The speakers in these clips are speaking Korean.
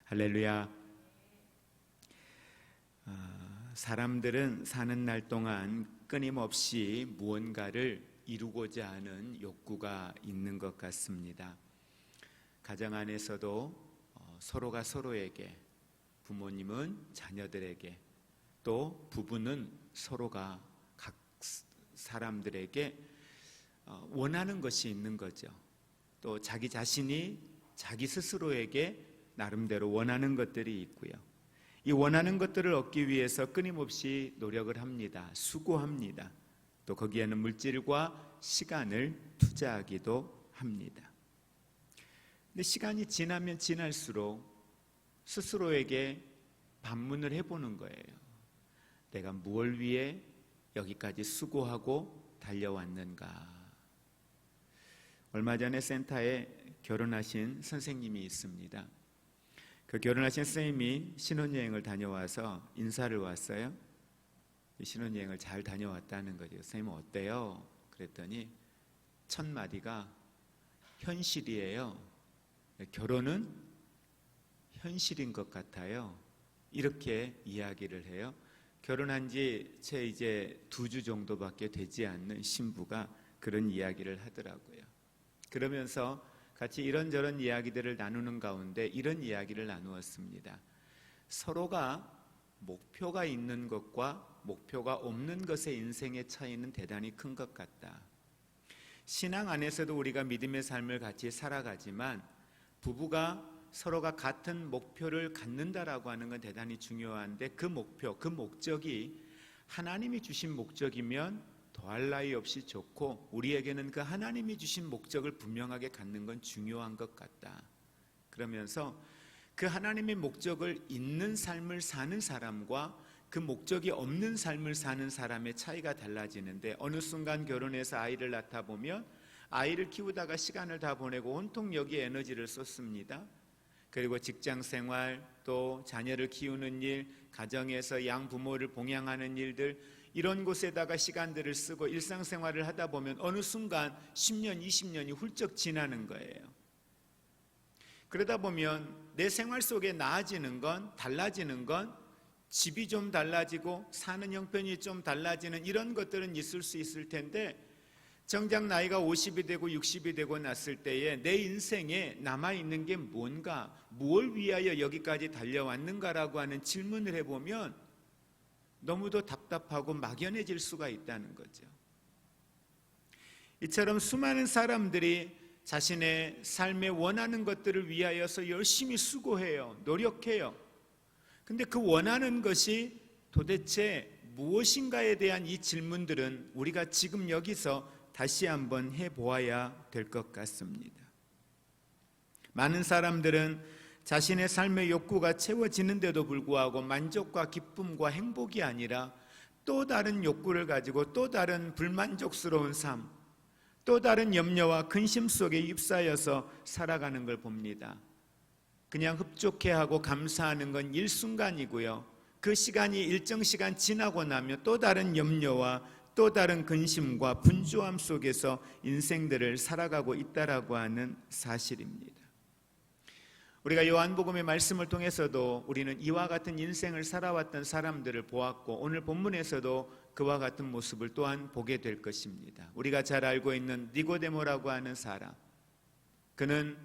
할렐루야. 사람들은 사는 날 동안 끊임없이 무언가를 이루고자 하는 욕구가 있는 것 같습니다. 가정 안에서도 서로가 서로에게, 부모님은 자녀들에게, 또 부부는 서로가 각 사람들에게 원하는 것이 있는 거죠. 또 자기 자신이 자기 스스로에게 나름대로 원하는 것들이 있고요. 이 원하는 것들을 얻기 위해서 끊임없이 노력을 합니다. 수고합니다. 또 거기에는 물질과 시간을 투자하기도 합니다. 근데 시간이 지나면 지날수록 스스로에게 반문을 해보는 거예요. 내가 무엇을 위해 여기까지 수고하고 달려왔는가? 얼마 전에 센터에 결혼하신 선생님이 있습니다. 그 결혼하신 선생님이 신혼여행을 다녀와서 인사를 왔어요. 신혼여행을 잘 다녀왔다는 거죠. 선생님 어때요? 그랬더니 첫 마디가 현실이에요. 결혼은 현실인 것 같아요. 이렇게 이야기를 해요. 결혼한 지 채 이제 2주 정도밖에 되지 않는 신부가 그런 이야기를 하더라고요. 그러면서 같이 이런저런 이야기들을 나누는 가운데 이런 이야기를 나누었습니다. 서로가 목표가 있는 것과 목표가 없는 것의 인생의 차이는 대단히 큰 것 같다. 신앙 안에서도 우리가 믿음의 삶을 같이 살아가지만 부부가 서로가 같은 목표를 갖는다라고 하는 건 대단히 중요한데 그 목표, 그 목적이 하나님이 주신 목적이면 더할 나위 없이 좋고 우리에게는 그 하나님이 주신 목적을 분명하게 갖는 건 중요한 것 같다. 그러면서 그 하나님의 목적을 있는 삶을 사는 사람과 그 목적이 없는 삶을 사는 사람의 차이가 달라지는데 어느 순간 결혼해서 아이를 낳다 보면 아이를 키우다가 시간을 다 보내고 온통 여기에 에너지를 쏟습니다. 그리고 직장생활, 또 자녀를 키우는 일, 가정에서 양부모를 봉양하는 일들 이런 곳에다가 시간들을 쓰고 일상생활을 하다 보면 어느 순간 10년, 20년이 훌쩍 지나는 거예요. 그러다 보면 내 생활 속에 나아지는 건, 달라지는 건 집이 좀 달라지고 사는 형편이 좀 달라지는 이런 것들은 있을 수 있을 텐데 정작 나이가 50이 되고 60이 되고 났을 때에 내 인생에 남아있는 게 뭔가, 무엇을 위하여 여기까지 달려왔는가라고 하는 질문을 해보면 너무도 답답하고 막연해질 수가 있다는 거죠. 이처럼 수많은 사람들이 자신의 삶에 원하는 것들을 위하여서 열심히 수고해요. 노력해요. 근데 그 원하는 것이 도대체 무엇인가에 대한 이 질문들은 우리가 지금 여기서 다시 한번 해보아야 될 것 같습니다. 많은 사람들은 자신의 삶의 욕구가 채워지는데도 불구하고 만족과 기쁨과 행복이 아니라 또 다른 욕구를 가지고 또 다른 불만족스러운 삶, 또 다른 염려와 근심 속에 휩싸여서 살아가는 걸 봅니다. 그냥 흡족해하고 감사하는 건 일순간이고요. 그 시간이 일정 시간 지나고 나면 또 다른 염려와 또 다른 근심과 분주함 속에서 인생들을 살아가고 있다라고 하는 사실입니다. 우리가 요한복음의 말씀을 통해서도 우리는 이와 같은 인생을 살아왔던 사람들을 보았고 오늘 본문에서도 그와 같은 모습을 또한 보게 될 것입니다. 우리가 잘 알고 있는 니고데모라고 하는 사람, 그는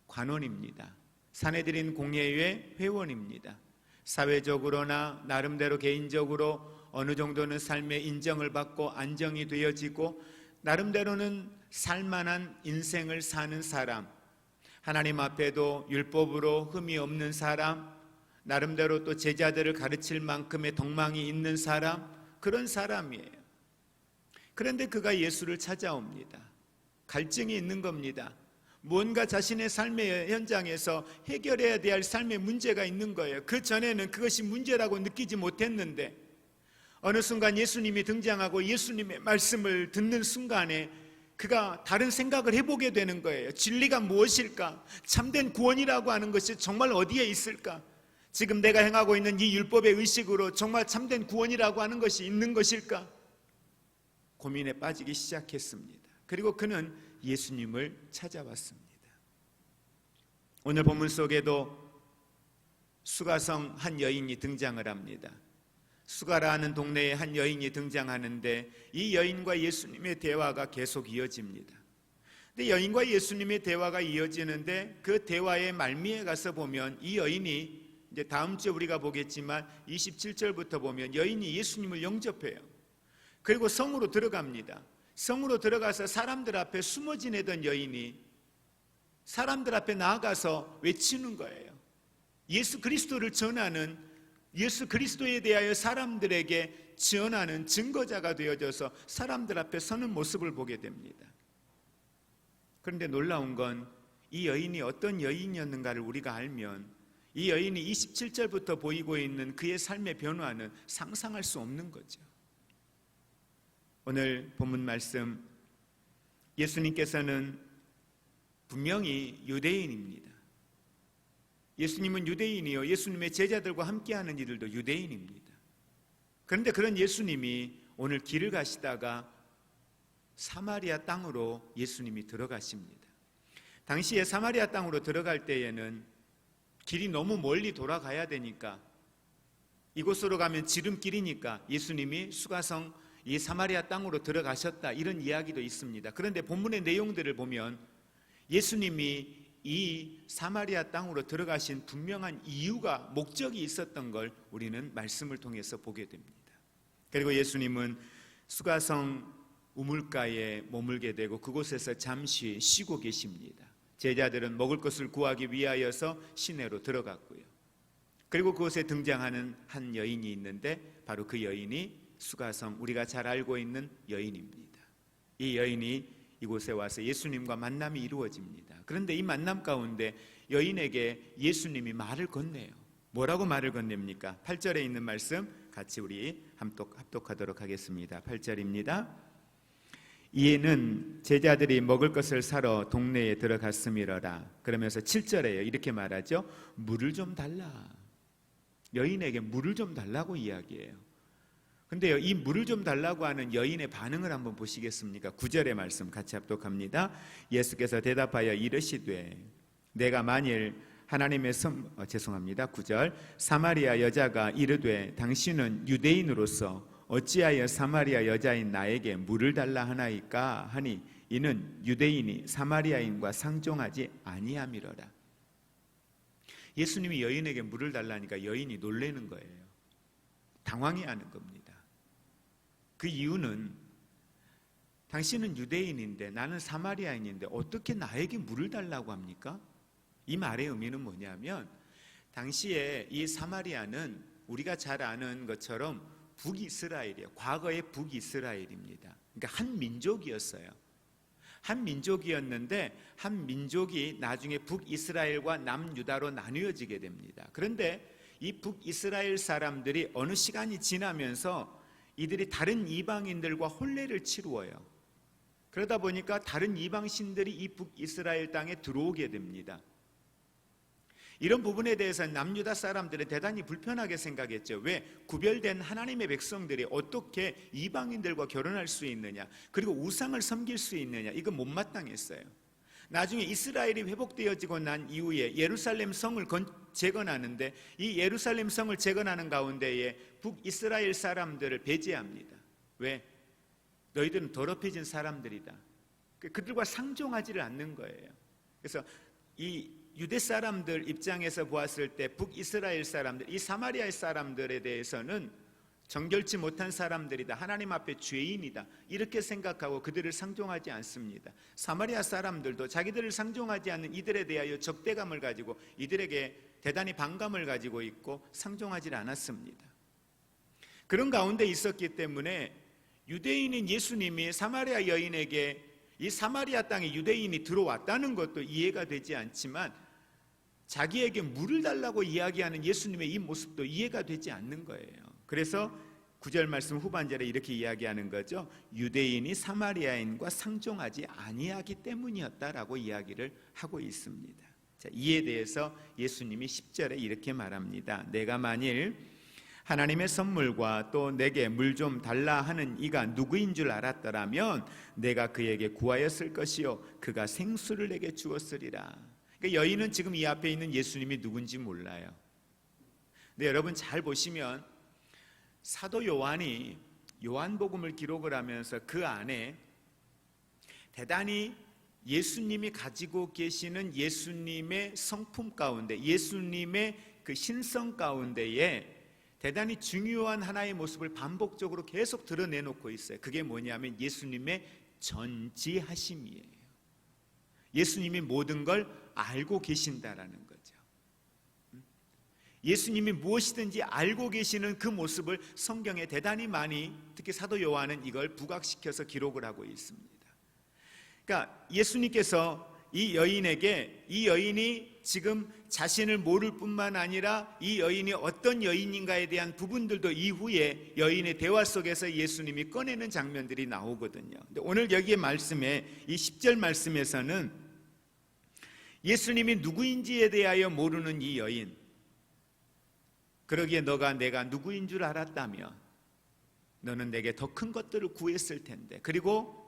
관원입니다. 사내들인 공회의 회원입니다. 사회적으로나 나름대로 개인적으로 어느 정도는 삶의 인정을 받고 안정이 되어지고 나름대로는 살만한 인생을 사는 사람, 하나님 앞에도 율법으로 흠이 없는 사람, 나름대로 또 제자들을 가르칠 만큼의 덕망이 있는 사람, 그런 사람이에요. 그런데 그가 예수를 찾아옵니다. 갈증이 있는 겁니다. 뭔가 자신의 삶의 현장에서 해결해야 될 삶의 문제가 있는 거예요. 그 전에는 그것이 문제라고 느끼지 못했는데 어느 순간 예수님이 등장하고 예수님의 말씀을 듣는 순간에 그가 다른 생각을 해보게 되는 거예요. 진리가 무엇일까? 참된 구원이라고 하는 것이 정말 어디에 있을까? 지금 내가 행하고 있는 이 율법의 의식으로 정말 참된 구원이라고 하는 것이 있는 것일까? 고민에 빠지기 시작했습니다. 그리고 그는 예수님을 찾아왔습니다. 오늘 본문 속에도 수가성 한 여인이 등장을 합니다. 수가라는 동네에 한 여인이 등장하는데 이 여인과 예수님의 대화가 계속 이어집니다. 근데 여인과 예수님의 대화가 이어지는데 그 대화의 말미에 가서 보면 이 여인이 이제 다음 주에 우리가 보겠지만 27절부터 보면 여인이 예수님을 영접해요. 그리고 성으로 들어갑니다. 성으로 들어가서 사람들 앞에 숨어 지내던 여인이 사람들 앞에 나아가서 외치는 거예요. 예수 그리스도를 전하는, 예수 그리스도에 대하여 사람들에게 전하는 증거자가 되어져서 사람들 앞에 서는 모습을 보게 됩니다. 그런데 놀라운 건 이 여인이 어떤 여인이었는가를 우리가 알면 이 여인이 27절부터 보이고 있는 그의 삶의 변화는 상상할 수 없는 거죠. 오늘 본문 말씀, 예수님께서는 분명히 유대인입니다. 예수님은 유대인이요, 예수님의 제자들과 함께하는 이들도 유대인입니다. 그런데 그런 예수님이 오늘 길을 가시다가 사마리아 땅으로 예수님이 들어가십니다. 당시에 사마리아 땅으로 들어갈 때에는 길이 너무 멀리 돌아가야 되니까, 이곳으로 가면 지름길이니까 예수님이 수가성 이 사마리아 땅으로 들어가셨다, 이런 이야기도 있습니다. 그런데 본문의 내용들을 보면 예수님이 이 사마리아 땅으로 들어가신 분명한 이유가, 목적이 있었던 걸 우리는 말씀을 통해서 보게 됩니다. 그리고 예수님은 수가성 우물가에 머물게 되고 그곳에서 잠시 쉬고 계십니다. 제자들은 먹을 것을 구하기 위하여서 시내로 들어갔고요. 그리고 그곳에 등장하는 한 여인이 있는데 바로 그 여인이 수가성, 우리가 잘 알고 있는 여인입니다. 이 여인이 이곳에 와서 예수님과 만남이 이루어집니다. 그런데 이 만남 가운데 여인에게 예수님이 말을 건네요. 뭐라고 말을 건넵니까? 8절에 있는 말씀 같이 우리 합독하도록 하겠습니다. 8절입니다. 이에는 제자들이 먹을 것을 사러 동네에 들어갔음이러라. 그러면서 7절에요, 이렇게 말하죠. 물을 좀 달라. 여인에게 물을 좀 달라고 이야기해요. 근데요, 이 물을 좀 달라고 하는 여인의 반응을 한번 보시겠습니까? 9절의 말씀 같이 합독합니다. 예수께서 대답하여 이르시되 내가 만일 하나님의 9절 사마리아 여자가 이르되 당신은 유대인으로서 어찌하여 사마리아 여자인 나에게 물을 달라 하나이까 하니 이는 유대인이 사마리아인과 상종하지 아니함이로라. 예수님이 여인에게 물을 달라니까 여인이 놀라는 거예요. 당황해하는 겁니다. 그 이유는 당신은 유대인인데 나는 사마리아인인데 어떻게 나에게 물을 달라고 합니까? 이 말의 의미는 뭐냐면 당시에 이 사마리아는 우리가 잘 아는 것처럼 북이스라엘이에요. 과거의 북이스라엘입니다. 그러니까 한 민족이었어요. 한 민족이었는데 한 민족이 나중에 북이스라엘과 남유다로 나뉘어지게 됩니다. 그런데 이 북이스라엘 사람들이 어느 시간이 지나면서 이들이 다른 이방인들과 혼례를 치루어요. 그러다 보니까 다른 이방신들이 이 북이스라엘 땅에 들어오게 됩니다. 이런 부분에 대해서 남유다 사람들은 대단히 불편하게 생각했죠. 왜? 구별된 하나님의 백성들이 어떻게 이방인들과 결혼할 수 있느냐, 그리고 우상을 섬길 수 있느냐, 이거 못마땅했어요. 나중에 이스라엘이 회복되어지고 난 이후에 예루살렘 성을 재건하는데 이 예루살렘 성을 재건하는 가운데에 북이스라엘 사람들을 배제합니다. 왜? 너희들은 더럽혀진 사람들이다. 그들과 상종하지를 않는 거예요. 그래서 이 유대 사람들 입장에서 보았을 때 북이스라엘 사람들, 이 사마리아 사람들에 대해서는 정결치 못한 사람들이다, 하나님 앞에 죄인이다, 이렇게 생각하고 그들을 상종하지 않습니다. 사마리아 사람들도 자기들을 상종하지 않는 이들에 대하여 적대감을 가지고 이들에게 대단히 반감을 가지고 있고 상종하지 않았습니다. 그런 가운데 있었기 때문에 유대인인 예수님이 사마리아 여인에게 이 사마리아 땅에 유대인이 들어왔다는 것도 이해가 되지 않지만 자기에게 물을 달라고 이야기하는 예수님의 이 모습도 이해가 되지 않는 거예요. 그래서 9절 말씀 후반절에 이렇게 이야기하는 거죠. 유대인이 사마리아인과 상종하지 아니하기 때문이었다라고 이야기를 하고 있습니다. 자, 이에 대해서 예수님이 10절에 이렇게 말합니다. 내가 만일 하나님의 선물과 또 내게 물 좀 달라 하는 이가 누구인 줄 알았더라면 내가 그에게 구하였을 것이요 그가 생수를 내게 주었으리라. 그러니까 여인은 지금 이 앞에 있는 예수님이 누군지 몰라요. 근데 여러분 잘 보시면 사도 요한이 요한복음을 기록을 하면서 그 안에 대단히 예수님이 가지고 계시는 예수님의 성품 가운데, 예수님의 그 신성 가운데에 대단히 중요한 하나의 모습을 반복적으로 계속 드러내놓고 있어요. 그게 뭐냐면 예수님의 전지하심이에요. 예수님이 모든 걸 알고 계신다라는 거죠. 예수님이 무엇이든지 알고 계시는 그 모습을 성경에 대단히 많이, 특히 사도 요한은 이걸 부각시켜서 기록을 하고 있습니다. 그러니까 예수님께서 이 여인에게, 이 여인이 지금 자신을 모를 뿐만 아니라 이 여인이 어떤 여인인가에 대한 부분들도 이후에 여인의 대화 속에서 예수님이 꺼내는 장면들이 나오거든요. 근데 오늘 여기에 말씀에, 이 10절 말씀에서는 예수님이 누구인지에 대하여 모르는 이 여인, 그러기에 너가 내가 누구인 줄 알았다면 너는 내게 더 큰 것들을 구했을 텐데, 그리고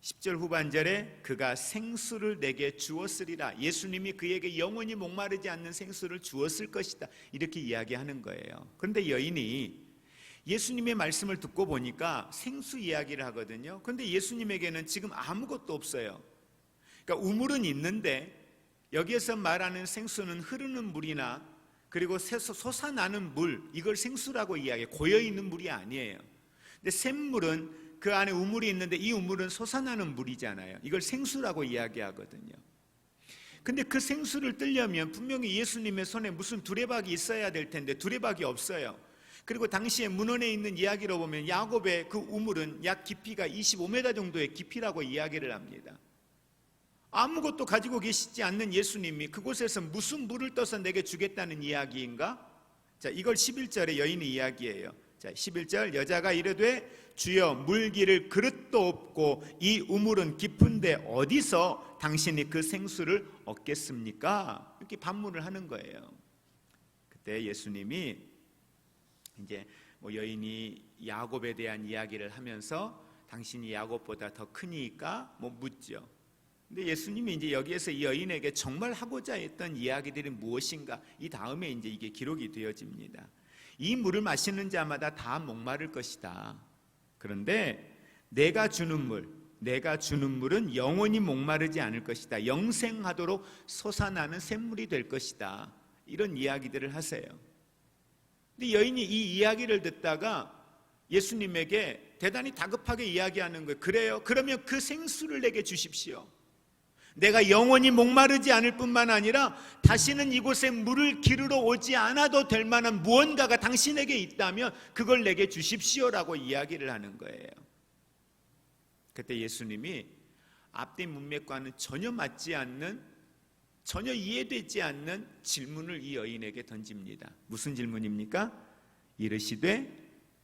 10절 후반절에 그가 생수를 내게 주었으리라, 예수님이 그에게 영원히 목마르지 않는 생수를 주었을 것이다, 이렇게 이야기하는 거예요. 그런데 여인이 예수님의 말씀을 듣고 보니까 생수 이야기를 하거든요. 그런데 예수님에게는 지금 아무것도 없어요. 그러니까 우물은 있는데 여기에서 말하는 생수는 흐르는 물이나 그리고 솟아나는 물, 이걸 생수라고 이야기해요. 고여있는 물이 아니에요. 근데 샘물은 그 안에 우물이 있는데 이 우물은 솟아나는 물이잖아요. 이걸 생수라고 이야기하거든요. 근데 그 생수를 뜨려면 분명히 예수님의 손에 무슨 두레박이 있어야 될 텐데 두레박이 없어요. 그리고 당시에 문헌에 있는 이야기로 보면 야곱의 그 우물은 약 깊이가 25m 정도의 깊이라고 이야기를 합니다. 아무것도 가지고 계시지 않는 예수님이 그곳에서 무슨 물을 떠서 내게 주겠다는 이야기인가? 자, 이걸 11절의 여인의 이야기예요. 자, 11절, 여자가 이르되 주여 물기를 그릇도 없고 이 우물은 깊은데 어디서 당신이 그 생수를 얻겠습니까? 이렇게 반문을 하는 거예요. 그때 예수님이 이제 여인이 야곱에 대한 이야기를 하면서 당신이 야곱보다 더 크니까 묻죠. 근데 예수님이 이제 여기에서 이 여인에게 정말 하고자 했던 이야기들이 무엇인가, 이 다음에 이제 이게 기록이 되어집니다. 이 물을 마시는 자마다 다 목마를 것이다. 그런데 내가 주는 물은 영원히 목마르지 않을 것이다. 영생하도록 솟아나는 샘물이 될 것이다. 이런 이야기들을 하세요. 근데 여인이 이 이야기를 듣다가 예수님에게 대단히 다급하게 이야기하는 거예요. 그래요? 그러면 그 생수를 내게 주십시오. 내가 영원히 목마르지 않을 뿐만 아니라 다시는 이곳에 물을 기르러 오지 않아도 될 만한 무언가가 당신에게 있다면 그걸 내게 주십시오라고 이야기를 하는 거예요. 그때 예수님이 앞뒤 문맥과는 전혀 맞지 않는, 전혀 이해되지 않는 질문을 이 여인에게 던집니다. 무슨 질문입니까? 이르시되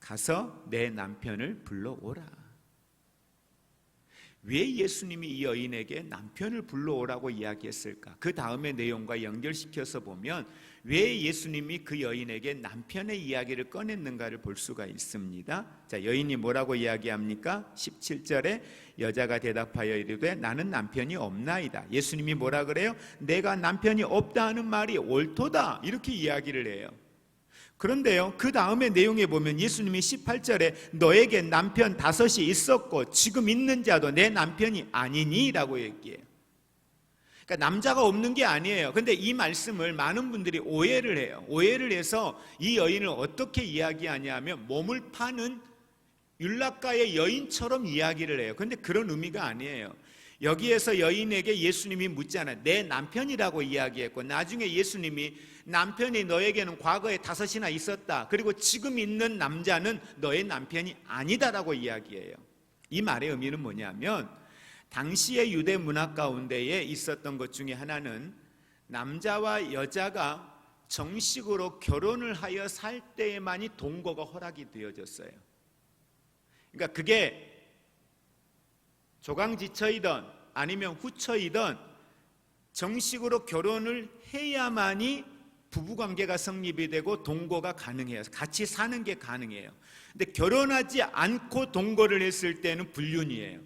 가서 내 남편을 불러오라. 왜 예수님이 이 여인에게 남편을 불러오라고 이야기했을까? 그 다음의 내용과 연결시켜서 보면 왜 예수님이 그 여인에게 남편의 이야기를 꺼냈는가를 볼 수가 있습니다. 자, 여인이 뭐라고 이야기합니까? 17절에 여자가 대답하여 이르되 나는 남편이 없나이다. 예수님이 뭐라 그래요? 내가 남편이 없다 하는 말이 옳도다, 이렇게 이야기를 해요. 그런데요, 그 다음에 내용에 보면 예수님이 18절에 너에게 남편 5이 있었고 지금 있는 자도 내 남편이 아니니? 라고 얘기해요. 그러니까 남자가 없는 게 아니에요. 근데 이 말씀을 많은 분들이 오해를 해요. 오해를 해서 이 여인을 어떻게 이야기하냐면 몸을 파는 율락가의 여인처럼 이야기를 해요. 근데 그런 의미가 아니에요. 여기에서 여인에게 예수님이 묻잖아요. 내 남편이라고 이야기했고 나중에 예수님이 남편이 너에게는 과거에 5이나 있었다. 그리고 지금 있는 남자는 너의 남편이 아니다라고 이야기해요. 이 말의 의미는 뭐냐면 당시의 유대 문화 가운데에 있었던 것 중에 하나는 남자와 여자가 정식으로 결혼을 하여 살 때에만이 동거가 허락이 되어졌어요. 그러니까 그게 조강지처이든 아니면 후처이든 정식으로 결혼을 해야만이 부부관계가 성립이 되고 동거가 가능해요. 같이 사는 게 가능해요. 근데 결혼하지 않고 동거를 했을 때는 불륜이에요.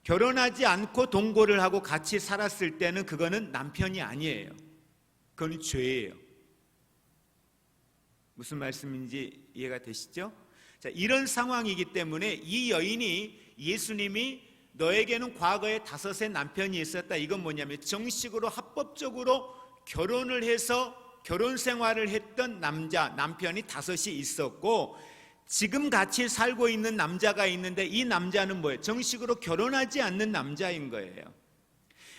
결혼하지 않고 동거를 하고 같이 살았을 때는 그거는 남편이 아니에요. 그건 죄예요. 무슨 말씀인지 이해가 되시죠? 자, 이런 상황이기 때문에 이 여인이 예수님이 너에게는 과거에 5의 남편이 있었다, 이건 뭐냐면 정식으로 합법적으로 결혼을 해서 결혼 생활을 했던 남편이 5이 있었고, 지금 같이 살고 있는 남자가 있는데 이 남자는 뭐예요? 정식으로 결혼하지 않는 남자인 거예요.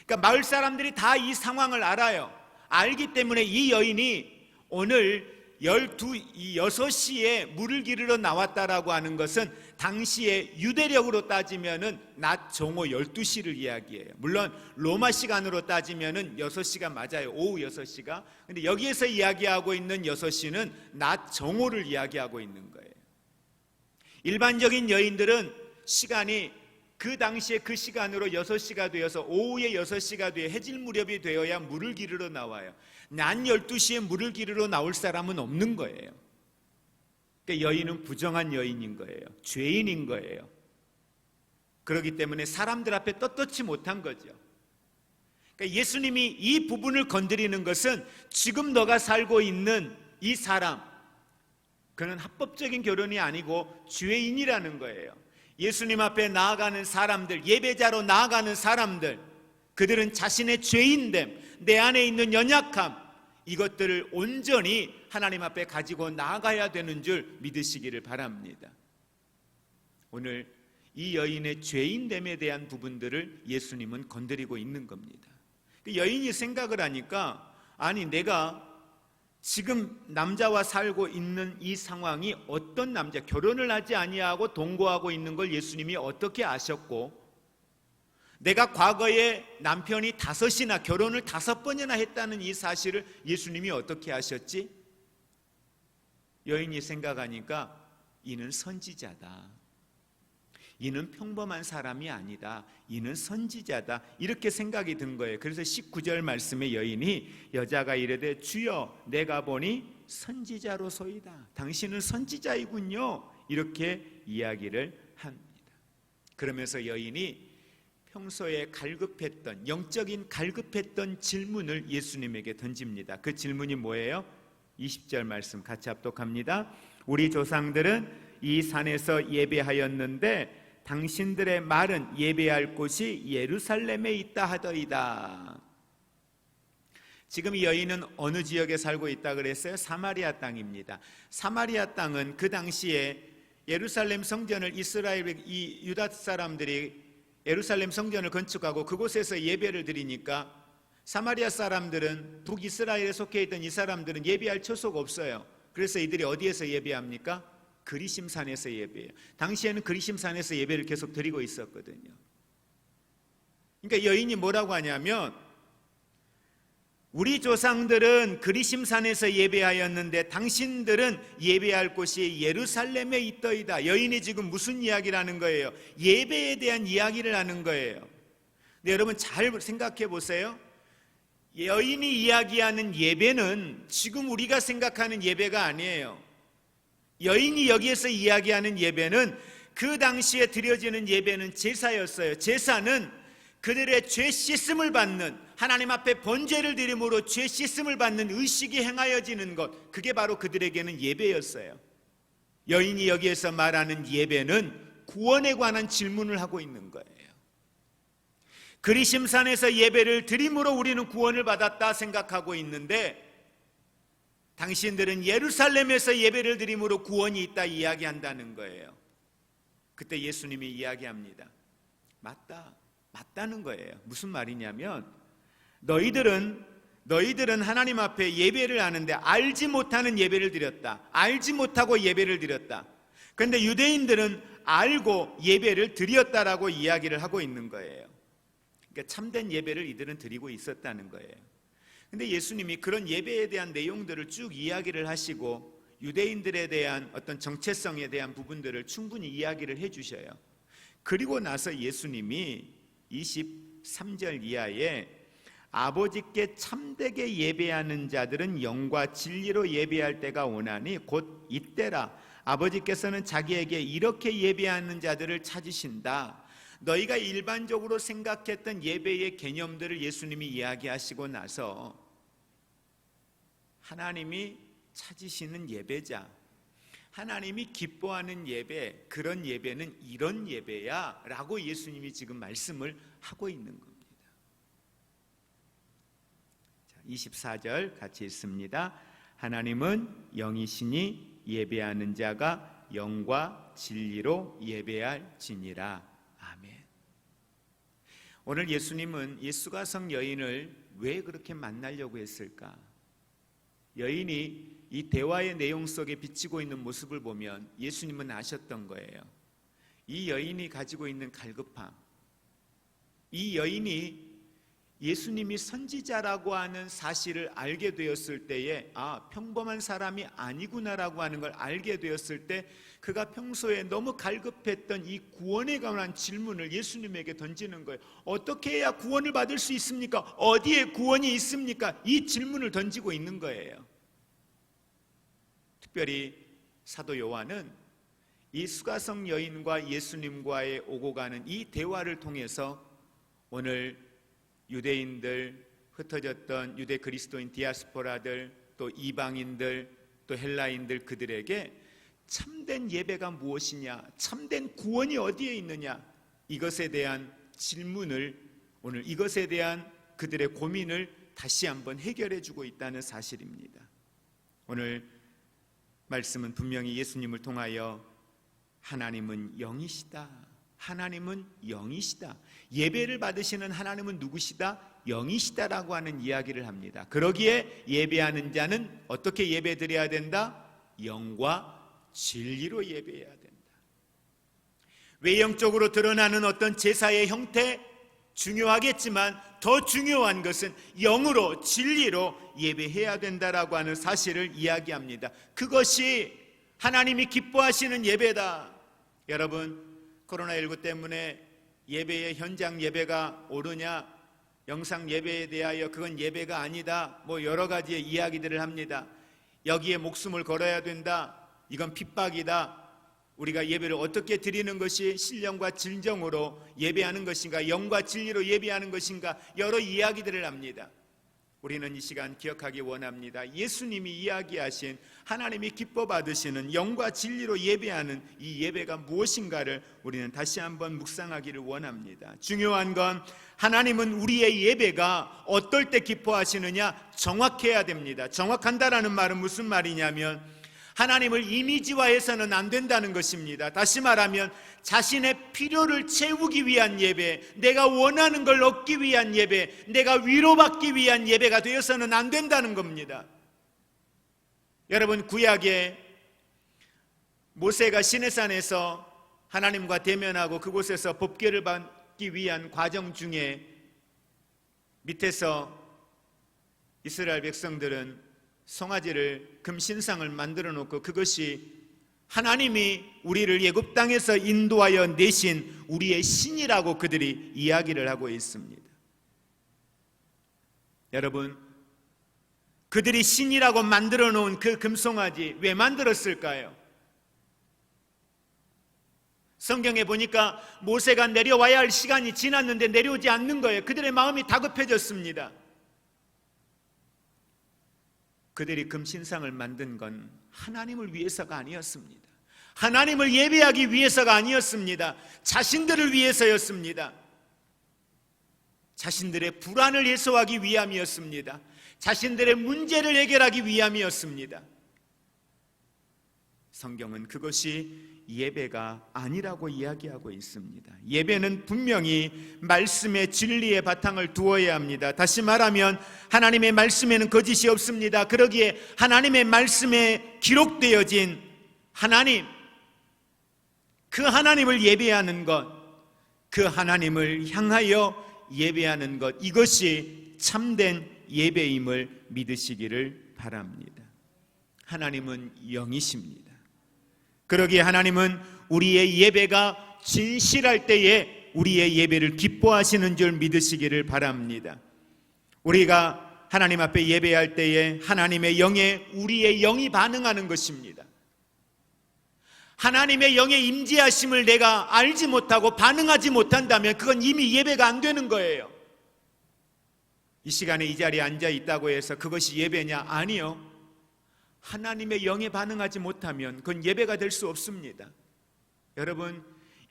그러니까 마을 사람들이 다 이 상황을 알아요. 알기 때문에 이 여인이 오늘 6시에 물을 기르러 나왔다라고 하는 것은 당시에 유대력으로 따지면은 낮 정오 12시를 이야기해요. 물론 로마 시간으로 따지면은 6시가 맞아요. 오후 6시가. 근데 여기에서 이야기하고 있는 6시는 낮 정오를 이야기하고 있는 거예요. 일반적인 여인들은 시간이 그 당시에 그 시간으로 6시가 되어서 오후에 6시가 되어 해질 무렵이 되어야 물을 기르러 나와요. 낮 12시에 물을 기르러 나올 사람은 없는 거예요. 그러니까 여인은 부정한 여인인 거예요. 죄인인 거예요. 그렇기 때문에 사람들 앞에 떳떳지 못한 거죠. 그러니까 예수님이 이 부분을 건드리는 것은 지금 너가 살고 있는 이 사람, 그는 합법적인 결혼이 아니고 죄인이라는 거예요. 예수님 앞에 나아가는 사람들, 예배자로 나아가는 사람들, 그들은 자신의 죄인됨, 내 안에 있는 연약함, 이것들을 온전히 하나님 앞에 가지고 나아가야 되는 줄 믿으시기를 바랍니다. 오늘 이 여인의 죄인됨에 대한 부분들을 예수님은 건드리고 있는 겁니다. 여인이 생각을 하니까, 아니 내가 지금 남자와 살고 있는 이 상황이 어떤 남자, 결혼을 하지 아니하고 동거하고 있는 걸 예수님이 어떻게 아셨고, 내가 과거에 남편이 5이나 결혼을 5번이나 했다는 이 사실을 예수님이 어떻게 아셨지? 여인이 생각하니까 이는 선지자다, 이는 평범한 사람이 아니다, 이는 선지자다, 이렇게 생각이 든 거예요. 그래서 19절 말씀에 여인이 여자가 이르되 주여 내가 보니 선지자로소이다, 당신은 선지자이군요, 이렇게 이야기를 합니다. 그러면서 여인이 평소에 갈급했던, 영적인 갈급했던 질문을 예수님에게 던집니다. 그 질문이 뭐예요? 20절 말씀 같이 합독합니다. 우리 조상들은 이 산에서 예배하였는데 당신들의 말은 예배할 곳이 예루살렘에 있다 하더이다. 지금 이 여인은 어느 지역에 살고 있다 그랬어요? 사마리아 땅입니다. 사마리아 땅은 그 당시에 예루살렘 성전을 이 유다 사람들이 예루살렘 성전을 건축하고 그곳에서 예배를 드리니까 사마리아 사람들은 북이스라엘에 속해 있던 이 사람들은 예배할 처소가 없어요. 그래서 이들이 어디에서 예배합니까? 그리심산에서 예배해요. 당시에는 그리심산에서 예배를 계속 드리고 있었거든요. 그러니까 여인이 뭐라고 하냐면, 우리 조상들은 그리심산에서 예배하였는데 당신들은 예배할 곳이 예루살렘에 있더이다. 여인이 지금 무슨 이야기를 하는 거예요? 예배에 대한 이야기를 하는 거예요. 근데 여러분 잘 생각해 보세요. 여인이 이야기하는 예배는 지금 우리가 생각하는 예배가 아니에요. 여인이 여기에서 이야기하는 예배는, 그 당시에 드려지는 예배는 제사였어요. 제사는 그들의 죄 씻음을 받는, 하나님 앞에 번제를 드림으로 죄 씻음을 받는 의식이 행하여지는 것, 그게 바로 그들에게는 예배였어요. 여인이 여기에서 말하는 예배는 구원에 관한 질문을 하고 있는 거예요. 그리심산에서 예배를 드림으로 우리는 구원을 받았다 생각하고 있는데, 당신들은 예루살렘에서 예배를 드림으로 구원이 있다 이야기한다는 거예요. 그때 예수님이 이야기합니다. 맞다는 거예요. 무슨 말이냐면, 너희들은 하나님 앞에 예배를 하는데 알지 못하는 예배를 드렸다. 알지 못하고 예배를 드렸다. 그런데 유대인들은 알고 예배를 드렸다라고 이야기를 하고 있는 거예요. 그러니까 참된 예배를 이들은 드리고 있었다는 거예요. 근데 예수님이 그런 예배에 대한 내용들을 쭉 이야기를 하시고 유대인들에 대한 어떤 정체성에 대한 부분들을 충분히 이야기를 해주셔요. 그리고 나서 예수님이 23절 이하에 아버지께 참되게 예배하는 자들은 영과 진리로 예배할 때가 오나니 곧 이때라. 아버지께서는 자기에게 이렇게 예배하는 자들을 찾으신다. 너희가 일반적으로 생각했던 예배의 개념들을 예수님이 이야기하시고 나서 하나님이 찾으시는 예배자, 하나님이 기뻐하는 예배, 그런 예배는 이런 예배야 라고 예수님이 지금 말씀을 하고 있는 겁니다. 24절 같이 읽습니다. 하나님은 영이시니 예배하는 자가 영과 진리로 예배할지니라. 아멘. 오늘 예수님은 예수가성 여인을 왜 그렇게 만나려고 했을까? 여인이 이 대화의 내용 속에 비치고 있는 모습을 보면 예수님은 아셨던 거예요. 이 여인이 가지고 있는 갈급함, 이 여인이 예수님이 선지자라고 하는 사실을 알게 되었을 때에 평범한 사람이 아니구나라고 하는 걸 알게 되었을 때 그가 평소에 너무 갈급했던 이 구원에 관한 질문을 예수님에게 던지는 거예요. 어떻게 해야 구원을 받을 수 있습니까? 어디에 구원이 있습니까? 이 질문을 던지고 있는 거예요. 특별히 사도 요한은 이 수가성 여인과 예수님과의 오고 가는 이 대화를 통해서 오늘 유대인들, 흩어졌던 유대 그리스도인 디아스포라들, 또 이방인들, 또 헬라인들, 그들에게 참된 예배가 무엇이냐, 참된 구원이 어디에 있느냐, 이것에 대한 질문을, 오늘 이것에 대한 그들의 고민을 다시 한번 해결해 주고 있다는 사실입니다. 오늘 말씀은 분명히 예수님을 통하여 하나님은 영이시다, 하나님은 영이시다, 예배를 받으시는 하나님은 누구시다? 영이시다라고 하는 이야기를 합니다. 그러기에 예배하는 자는 어떻게 예배 드려야 된다? 영과 진리로 예배해야 된다. 외형적으로 드러나는 어떤 제사의 형태 중요하겠지만 더 중요한 것은 영으로 진리로 예배해야 된다라고 하는 사실을 이야기합니다. 그것이 하나님이 기뻐하시는 예배다. 여러분, 코로나19 때문에 예배의 현장 예배가 옳으냐, 영상 예배에 대하여 그건 예배가 아니다, 여러 가지의 이야기들을 합니다. 여기에 목숨을 걸어야 된다, 이건 핍박이다, 우리가 예배를 어떻게 드리는 것이 신령과 진정으로 예배하는 것인가, 영과 진리로 예배하는 것인가, 여러 이야기들을 합니다. 우리는 이 시간 기억하기 원합니다. 예수님이 이야기하신 하나님이 기뻐 받으시는 영과 진리로 예배하는 이 예배가 무엇인가를 우리는 다시 한번 묵상하기를 원합니다. 중요한 건 하나님은 우리의 예배가 어떨 때 기뻐하시느냐 정확해야 됩니다. 정확한다라는 말은 무슨 말이냐면 하나님을 이미지화해서는 안 된다는 것입니다. 다시 말하면 자신의 필요를 채우기 위한 예배, 내가 원하는 걸 얻기 위한 예배, 내가 위로받기 위한 예배가 되어서는 안 된다는 겁니다. 여러분, 구약에 모세가 시내산에서 하나님과 대면하고 그곳에서 법궤를 받기 위한 과정 중에 밑에서 이스라엘 백성들은 송아지를 금신상을 만들어 놓고 그것이 하나님이 우리를 애굽 땅에서 인도하여 내신 우리의 신이라고 그들이 이야기를 하고 있습니다. 여러분, 그들이 신이라고 만들어 놓은 그 금송아지 왜 만들었을까요? 성경에 보니까 모세가 내려와야 할 시간이 지났는데 내려오지 않는 거예요. 그들의 마음이 다급해졌습니다. 그들이 금신상을 만든 건 하나님을 위해서가 아니었습니다. 하나님을 예배하기 위해서가 아니었습니다. 자신들을 위해서였습니다. 자신들의 불안을 해소하기 위함이었습니다. 자신들의 문제를 해결하기 위함이었습니다. 성경은 그것이 예배가 아니라고 이야기하고 있습니다. 예배는 분명히 말씀의 진리의 바탕을 두어야 합니다. 다시 말하면 하나님의 말씀에는 거짓이 없습니다. 그러기에 하나님의 말씀에 기록되어진 하나님, 그 하나님을 예배하는 것, 그 하나님을 향하여 예배하는 것, 이것이 참된 예배임을 믿으시기를 바랍니다. 하나님은 영이십니다. 그러기에 하나님은 우리의 예배가 진실할 때에 우리의 예배를 기뻐하시는 줄 믿으시기를 바랍니다. 우리가 하나님 앞에 예배할 때에 하나님의 영에 우리의 영이 반응하는 것입니다. 하나님의 영의 임재하심을 내가 알지 못하고 반응하지 못한다면 그건 이미 예배가 안 되는 거예요. 이 시간에 이 자리에 앉아 있다고 해서 그것이 예배냐? 아니요. 하나님의 영에 반응하지 못하면 그건 예배가 될 수 없습니다. 여러분,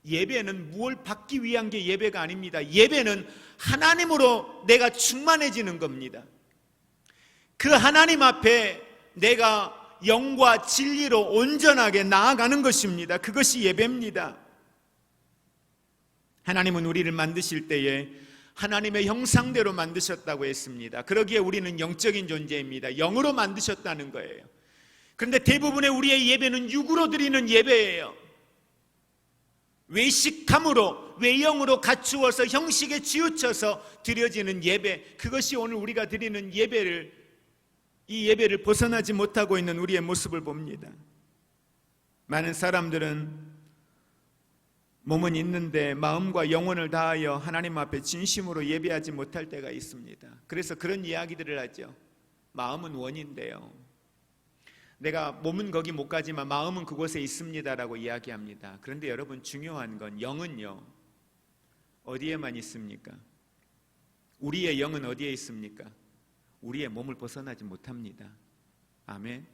예배는 무엇을 받기 위한 게 예배가 아닙니다. 예배는 하나님으로 내가 충만해지는 겁니다. 그 하나님 앞에 내가 영과 진리로 온전하게 나아가는 것입니다. 그것이 예배입니다. 하나님은 우리를 만드실 때에 하나님의 형상대로 만드셨다고 했습니다. 그러기에 우리는 영적인 존재입니다. 영으로 만드셨다는 거예요. 그런데 대부분의 우리의 예배는 육으로 드리는 예배예요. 외식함으로, 외형으로 갖추어서 형식에 치우쳐서 드려지는 예배, 그것이 오늘 우리가 드리는 이 예배를 벗어나지 못하고 있는 우리의 모습을 봅니다. 많은 사람들은 몸은 있는데 마음과 영혼을 다하여 하나님 앞에 진심으로 예배하지 못할 때가 있습니다. 그래서 그런 이야기들을 하죠. 마음은 원인데요, 내가 몸은 거기 못 가지만 마음은 그곳에 있습니다라고 이야기합니다. 그런데 여러분, 중요한 건 영은요, 어디에만 있습니까? 우리의 영은 어디에 있습니까? 우리의 몸을 벗어나지 못합니다. 아멘.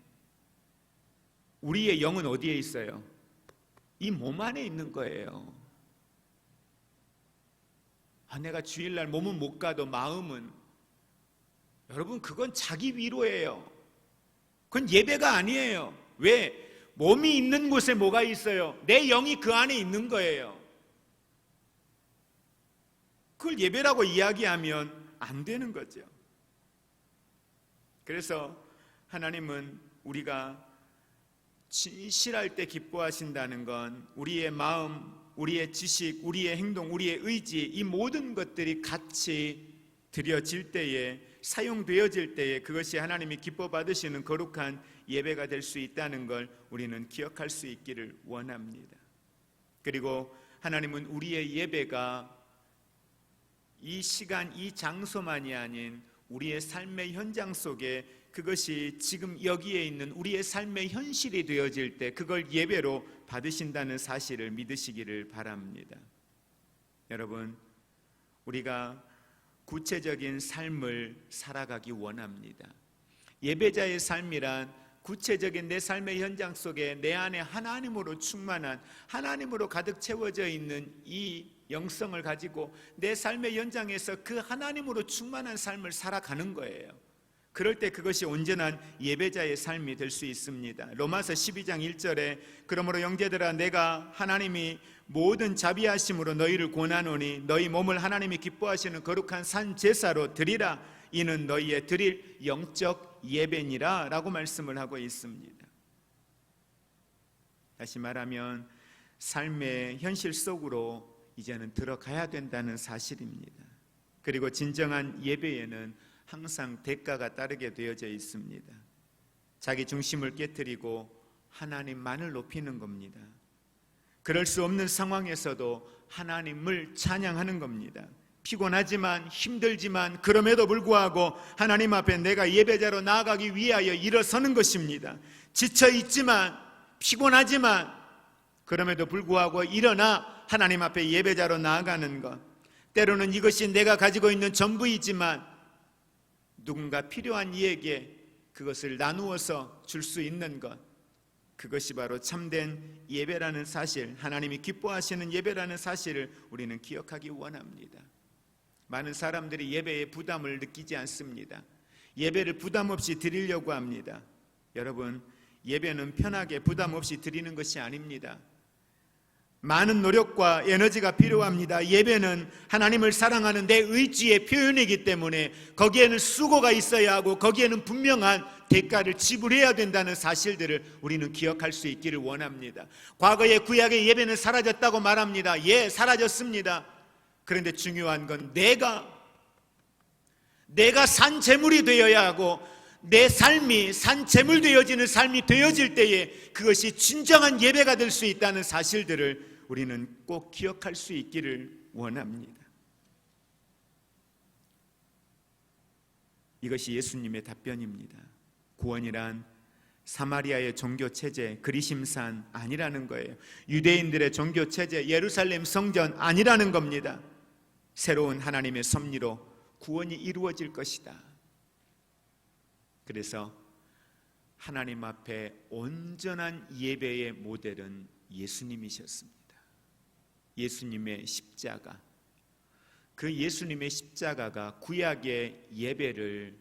우리의 영은 어디에 있어요? 이 몸 안에 있는 거예요. 내가 주일날 몸은 못 가도 마음은, 여러분, 그건 자기 위로예요. 그건 예배가 아니에요. 왜? 몸이 있는 곳에 뭐가 있어요? 내 영이 그 안에 있는 거예요. 그걸 예배라고 이야기하면 안 되는 거죠. 그래서 하나님은 우리가 진실할 때 기뻐하신다는 건 우리의 마음, 우리의 지식, 우리의 행동, 우리의 의지, 이 모든 것들이 같이 드려질 때에, 사용되어질 때에 그것이 하나님이 기뻐 받으시는 거룩한 예배가 될 수 있다는 걸 우리는 기억할 수 있기를 원합니다. 그리고 하나님은 우리의 예배가 이 시간, 이 장소만이 아닌 우리의 삶의 현장 속에 그것이 지금 여기에 있는 우리의 삶의 현실이 되어질 때 그걸 예배로 받으신다는 사실을 믿으시기를 바랍니다. 여러분, 우리가 구체적인 삶을 살아가기 원합니다. 예배자의 삶이란 구체적인 내 삶의 현장 속에 내 안에 하나님으로 충만한, 하나님으로 가득 채워져 있는 이 영성을 가지고 내 삶의 현장에서 그 하나님으로 충만한 삶을 살아가는 거예요. 그럴 때 그것이 온전한 예배자의 삶이 될 수 있습니다. 로마서 12장 1절에 그러므로 형제들아, 내가 하나님이 모든 자비하심으로 너희를 권하노니 너희 몸을 하나님이 기뻐하시는 거룩한 산 제사로 드리라. 이는 너희의 드릴 영적 예배니라 라고 말씀을 하고 있습니다. 다시 말하면 삶의 현실 속으로 이제는 들어가야 된다는 사실입니다. 그리고 진정한 예배에는 항상 대가가 따르게 되어져 있습니다. 자기 중심을 깨트리고 하나님만을 높이는 겁니다. 그럴 수 없는 상황에서도 하나님을 찬양하는 겁니다. 피곤하지만, 힘들지만, 그럼에도 불구하고 하나님 앞에 내가 예배자로 나아가기 위하여 일어서는 것입니다. 지쳐있지만, 피곤하지만, 그럼에도 불구하고 일어나 하나님 앞에 예배자로 나아가는 것. 때로는 이것이 내가 가지고 있는 전부이지만 누군가 필요한 이에게 그것을 나누어서 줄 수 있는 것, 그것이 바로 참된 예배라는 사실, 하나님이 기뻐하시는 예배라는 사실을 우리는 기억하기 원합니다. 많은 사람들이 예배에 부담을 느끼지 않습니다. 예배를 부담 없이 드리려고 합니다. 여러분, 예배는 편하게 부담 없이 드리는 것이 아닙니다. 많은 노력과 에너지가 필요합니다. 예배는 하나님을 사랑하는 내 의지의 표현이기 때문에 거기에는 수고가 있어야 하고 거기에는 분명한 대가를 지불해야 된다는 사실들을 우리는 기억할 수 있기를 원합니다. 과거의 구약의 예배는 사라졌다고 말합니다. 예, 사라졌습니다. 그런데 중요한 건 내가 산 제물이 되어야 하고 내 삶이 산 제물 되어지는 삶이 되어질 때에 그것이 진정한 예배가 될 수 있다는 사실들을 우리는 꼭 기억할 수 있기를 원합니다. 이것이 예수님의 답변입니다. 구원이란 사마리아의 종교체제, 그리심산 아니라는 거예요. 유대인들의 종교체제, 예루살렘 성전 아니라는 겁니다. 새로운 하나님의 섭리로 구원이 이루어질 것이다. 그래서 하나님 앞에 온전한 예배의 모델은 예수님이셨습니다. 예수님의 십자가, 그 예수님의 십자가가 구약의 예배를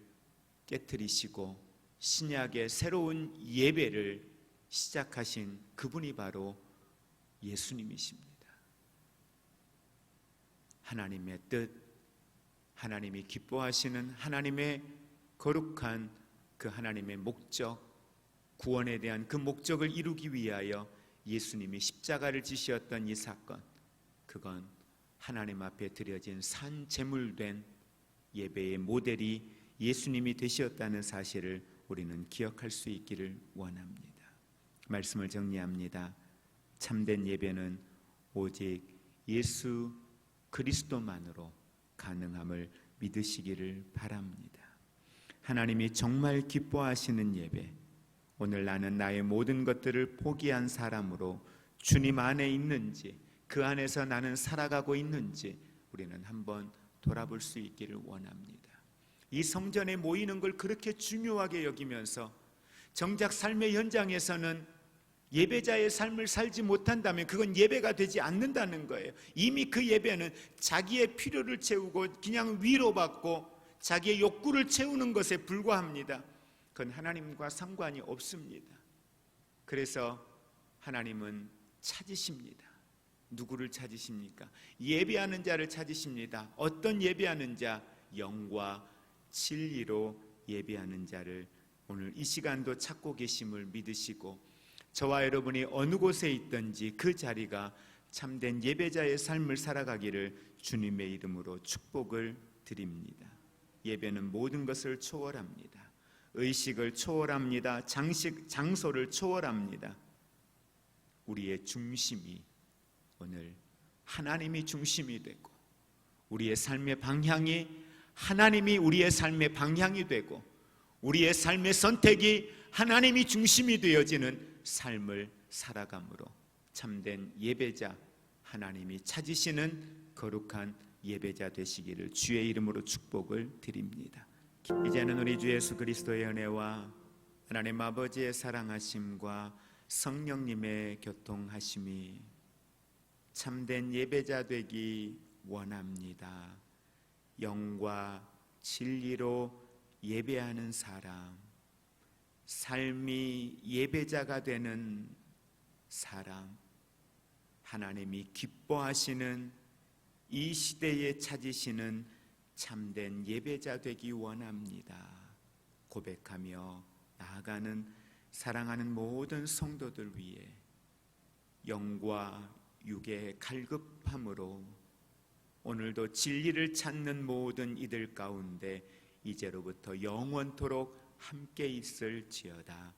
깨트리시고 신약의 새로운 예배를 시작하신 그분이 바로 예수님이십니다. 하나님의 뜻, 하나님이 기뻐하시는 하나님의 거룩한 그 하나님의 목적, 구원에 대한 그 목적을 이루기 위하여 예수님이 십자가를 지셨던 이 사건, 그건 하나님 앞에 드려진 산 제물된 예배의 모델이 예수님이 되셨다는 사실을 우리는 기억할 수 있기를 원합니다. 말씀을 정리합니다. 참된 예배는 오직 예수 그리스도만으로 가능함을 믿으시기를 바랍니다. 하나님이 정말 기뻐하시는 예배, 오늘 나는 나의 모든 것들을 포기한 사람으로 주님 안에 있는지, 그 안에서 나는 살아가고 있는지 우리는 한번 돌아볼 수 있기를 원합니다. 이 성전에 모이는 걸 그렇게 중요하게 여기면서 정작 삶의 현장에서는 예배자의 삶을 살지 못한다면 그건 예배가 되지 않는다는 거예요. 이미 그 예배는 자기의 필요를 채우고 그냥 위로받고 자기의 욕구를 채우는 것에 불과합니다. 그건 하나님과 상관이 없습니다. 그래서 하나님은 찾으십니다. 누구를 찾으십니까? 예배하는 자를 찾으십니다. 어떤 예배하는 자? 영과 진리로 예배하는 자를 오늘 이 시간도 찾고 계심을 믿으시고, 저와 여러분이 어느 곳에 있든지 그 자리가 참된 예배자의 삶을 살아가기를 주님의 이름으로 축복을 드립니다. 예배는 모든 것을 초월합니다. 의식을 초월합니다. 장소를 초월합니다. 우리의 중심이 오늘 하나님이 중심이 되고, 우리의 삶의 방향이 하나님이 우리의 삶의 방향이 되고, 우리의 삶의 선택이 하나님이 중심이 되어지는 삶을 살아감으로 참된 예배자, 하나님이 찾으시는 거룩한 예배자 되시기를 주의 이름으로 축복을 드립니다. 이제는 우리 주 예수 그리스도의 은혜와 하나님 아버지의 사랑하심과 성령님의 교통하심이 참된 예배자 되기 원합니다. 영과 진리로 예배하는 사람, 삶이 예배자가 되는 사람, 하나님이 기뻐하시는 이 시대에 찾으시는 참된 예배자 되기 원합니다. 고백하며 나아가는 사랑하는 모든 성도들 위해 영과 육의 갈급함으로 오늘도 진리를 찾는 모든 이들 가운데 이제로부터 영원토록 함께 있을지어다.